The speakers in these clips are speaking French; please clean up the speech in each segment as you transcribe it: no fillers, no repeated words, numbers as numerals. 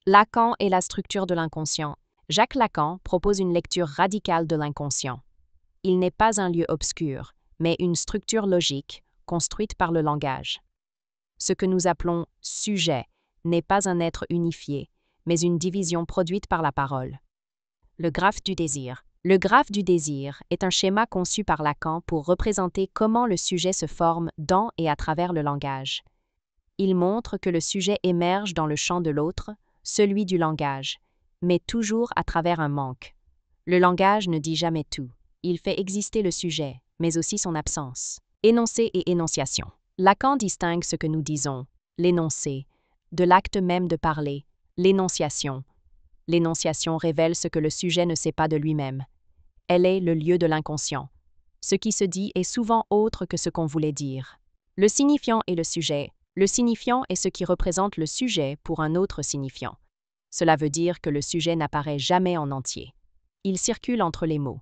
Lacan et la structure de l'inconscient. Jacques Lacan propose une lecture radicale de l'inconscient. Il n'est pas un lieu obscur, mais une structure logique construite par le langage. Ce que nous appelons « sujet » n'est pas un être unifié, mais une division produite par la parole. Le graphe du désir. Le graphe du désir est un schéma conçu par Lacan pour représenter comment le sujet se forme dans et à travers le langage. Il montre que le sujet émerge dans le champ de l'autre, celui du langage, mais toujours à travers un manque. Le langage ne dit jamais tout. Il fait exister le sujet, mais aussi son absence. Énoncé et énonciation. Lacan distingue ce que nous disons, l'énoncé, de l'acte même de parler, l'énonciation. L'énonciation révèle ce que le sujet ne sait pas de lui-même. Elle est le lieu de l'inconscient. Ce qui se dit est souvent autre que ce qu'on voulait dire. Le signifiant et le sujet. Le signifiant est ce qui représente le sujet pour un autre signifiant. Cela veut dire que le sujet n'apparaît jamais en entier. Il circule entre les mots.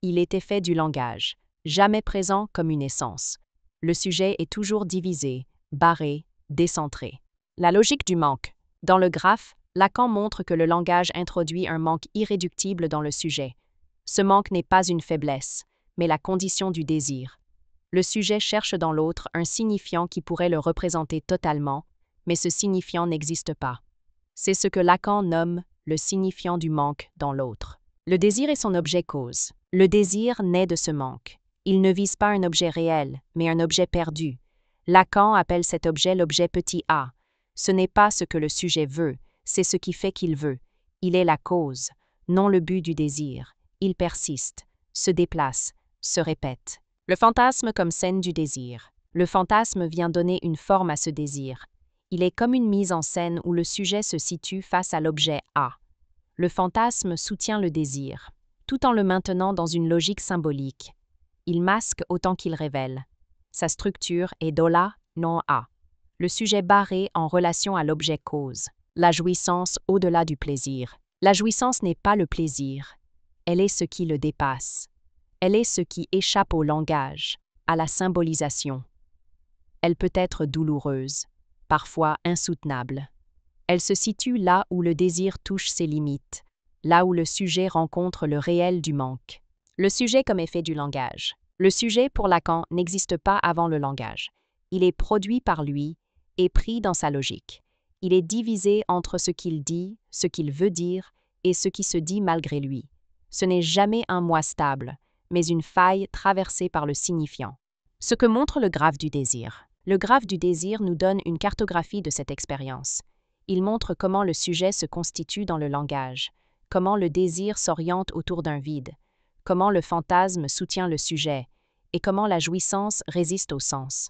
Il est effet du langage, jamais présent comme une essence. Le sujet est toujours divisé, barré, décentré. La logique du manque. Dans le graphe, Lacan montre que le langage introduit un manque irréductible dans le sujet. Ce manque n'est pas une faiblesse, mais la condition du désir. Le sujet cherche dans l'autre un signifiant qui pourrait le représenter totalement, mais ce signifiant n'existe pas. C'est ce que Lacan nomme le signifiant du manque dans l'autre. Le désir est son objet cause. Le désir naît de ce manque. Il ne vise pas un objet réel, mais un objet perdu. Lacan appelle cet objet l'objet petit a. Ce n'est pas ce que le sujet veut, c'est ce qui fait qu'il veut. Il est la cause, non le but du désir. Il persiste, se déplace, se répète. Le fantasme comme scène du désir. Le fantasme vient donner une forme à ce désir. Il est comme une mise en scène où le sujet se situe face à l'objet A. Le fantasme soutient le désir, tout en le maintenant dans une logique symbolique. Il masque autant qu'il révèle. Sa structure est dola, non A. Le sujet barré en relation à l'objet cause. La jouissance au-delà du plaisir. La jouissance n'est pas le plaisir. Elle est ce qui le dépasse. Elle est ce qui échappe au langage, à la symbolisation. Elle peut être douloureuse, parfois insoutenable. Elle se situe là où le désir touche ses limites, là où le sujet rencontre le réel du manque. Le sujet comme effet du langage. Le sujet, pour Lacan, n'existe pas avant le langage. Il est produit par lui et pris dans sa logique. Il est divisé entre ce qu'il dit, ce qu'il veut dire et ce qui se dit malgré lui. Ce n'est jamais un moi stable, mais une faille traversée par le signifiant. Ce que montre le graphe du désir. Le graphe du désir nous donne une cartographie de cette expérience. Il montre comment le sujet se constitue dans le langage, comment le désir s'oriente autour d'un vide, comment le fantasme soutient le sujet, et comment la jouissance résiste au sens.